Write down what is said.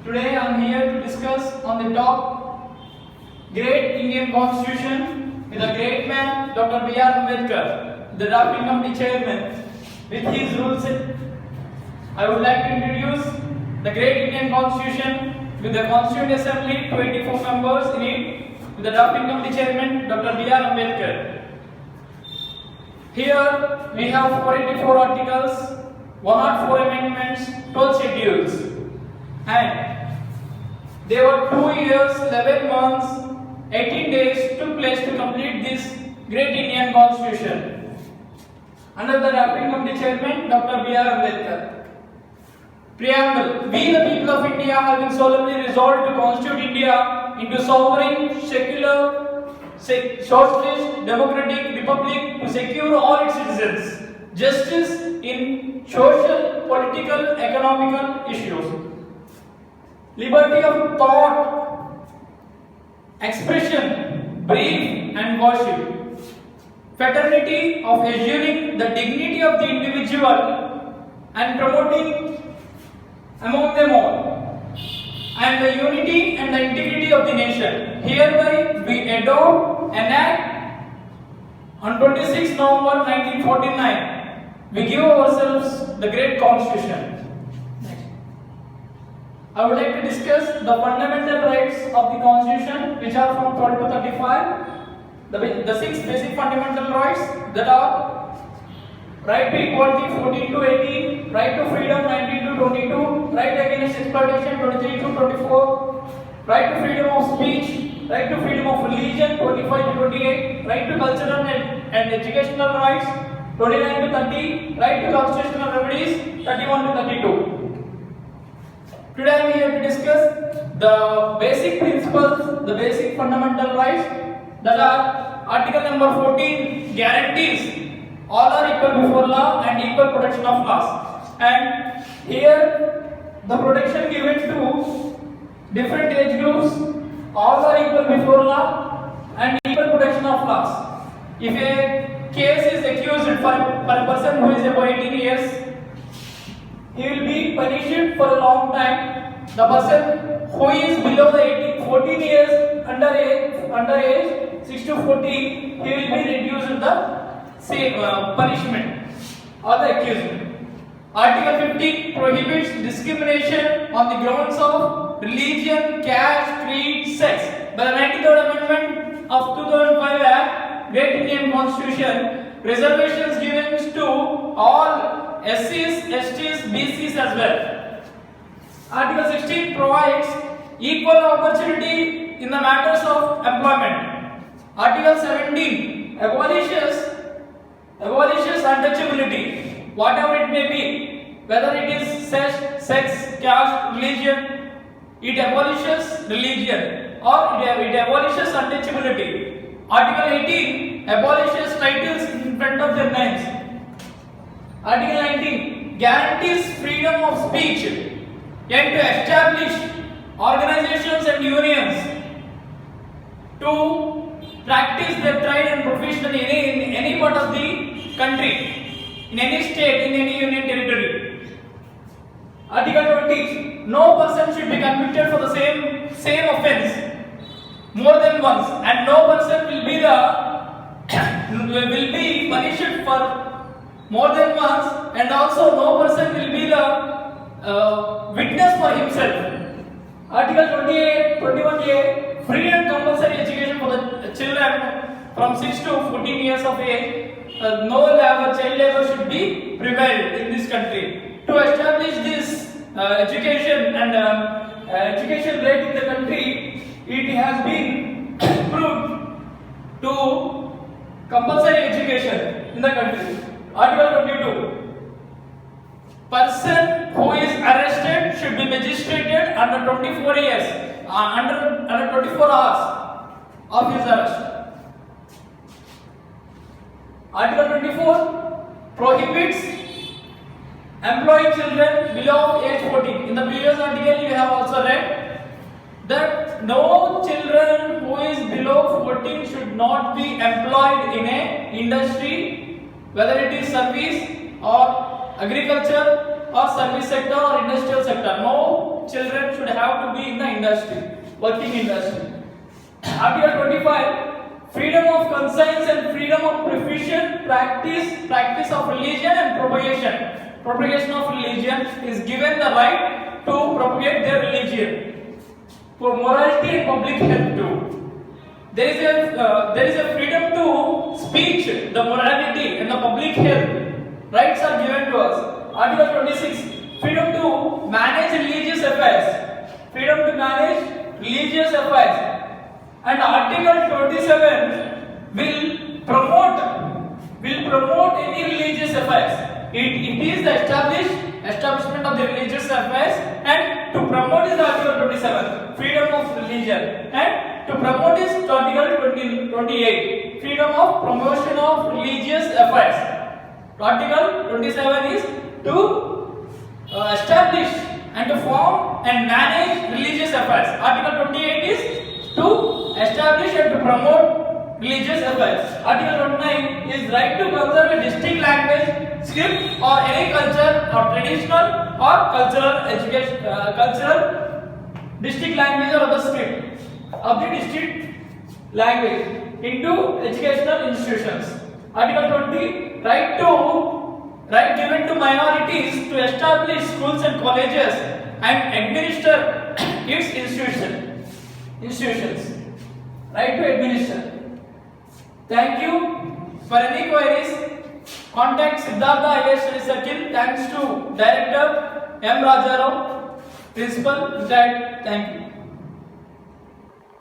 Today I am here to discuss on the top great Indian Constitution with a great man, Dr. B.R. Ambedkar, the drafting committee chairman. With his rules, I would like to introduce the great Indian Constitution with the Constituent Assembly, 24 members in it, with the drafting committee chairman, Dr. B.R. Ambedkar. Here we have 484 articles, 104 amendments, 12 schedules, and there were 2 years, 11 months, 18 days took place to complete this great Indian Constitution. Under the drafting committee chairman, Dr. B.R. Ambedkar. Preamble. We, the people of India, having solemnly resolved to constitute India into sovereign, secular, socialist, democratic republic to secure all its citizens justice in social, political, economical issues, liberty of thought, expression, belief and worship, fraternity of assuring the dignity of the individual and promoting among them all, and the unity and the integrity of the nation. Hereby we adopt an act on 26 November 1949. We give ourselves the great Constitution. Next. I would like to discuss the fundamental rights of the Constitution, which are from 12 to 35. The 6 basic fundamental rights that are right to equality 14 to 18, right to freedom 19 to 22, right against exploitation 23 to 24, right to freedom of speech, right to freedom of religion 25 to 28, right to cultural and educational rights 29 to 30, right to constitutional remedies 31 to 32. Today I am here to discuss the basic principles, the basic fundamental rights that are Article number 14 guarantees all are equal before law and equal protection of laws. And here the protection given to different age groups, all are equal before law and equal protection of laws. If a case is accused for a person who is above 18 years, he will be punished for a long time. The person who is below the 14 years underage 6 to 14, he will be reduced the punishment or the accused. Article 15 prohibits discrimination on the grounds of religion, caste, creed, sex. By the 93rd Amendment of 2005 Act, Great Indian Constitution, reservations given to all SCs, STs, BCs as well. Article 16 provides equal opportunity in the matters of employment. Article 17 abolishes untouchability, whatever it may be, whether it is sex, caste, religion, it abolishes religion or it abolishes untouchability. Article 18 abolishes titles in front of their names. Article 19 guarantees freedom of speech and to establish organizations and unions to practice their trade and profession in any part of the country, in any state, in any union territory. Article 20, no person should be convicted for the same offence more than once, and no person will be punished for more than once, and also no person will be the witness for himself. Article 28, 21A, free and compulsory education for the children from 6 to 14 years of age. No child labor should be prevailed in this country. To establish this education and education rate in the country, it has been proved to compulsory education in the country. Article 22. Person who is arrested should be magistrated under 24 years, under 24 hours of his arrest. Article 24 prohibits employing children below age 14. In the previous article you have also read that no children who is below 14 should not be employed in a industry, whether it is service or agriculture or service sector or industrial sector. No children should have to be in the industry, working industry. Article 25, freedom of conscience and freedom of profession, practice of religion and propagation of religion is given the right to propagate their religion. For morality and public health too, there is a freedom to speech, the morality and the public health rights are given to us. Article 26, freedom to manage religious affairs, and Article 27 will promote any religious affairs. It is the establishment of the religious affairs, and to promote is Article 27, freedom of religion, and to promote is Article 28, freedom of promotion of religious affairs. Article 27 is to establish and to form and manage religious affairs. Article 28 is to establish and to promote religious affairs. Article 29 is right to conserve a distinct language, script or any culture or traditional or cultural education, cultural distinct language or the script of the distinct language into educational institutions. Article 20, right given to minorities to establish schools and colleges and administer its institutions. Right to administer. Thank you. For any queries, contact Siddhartha IAS Study Circle. Thanks to Director M. Rajarao, Principal, retired. Thank you.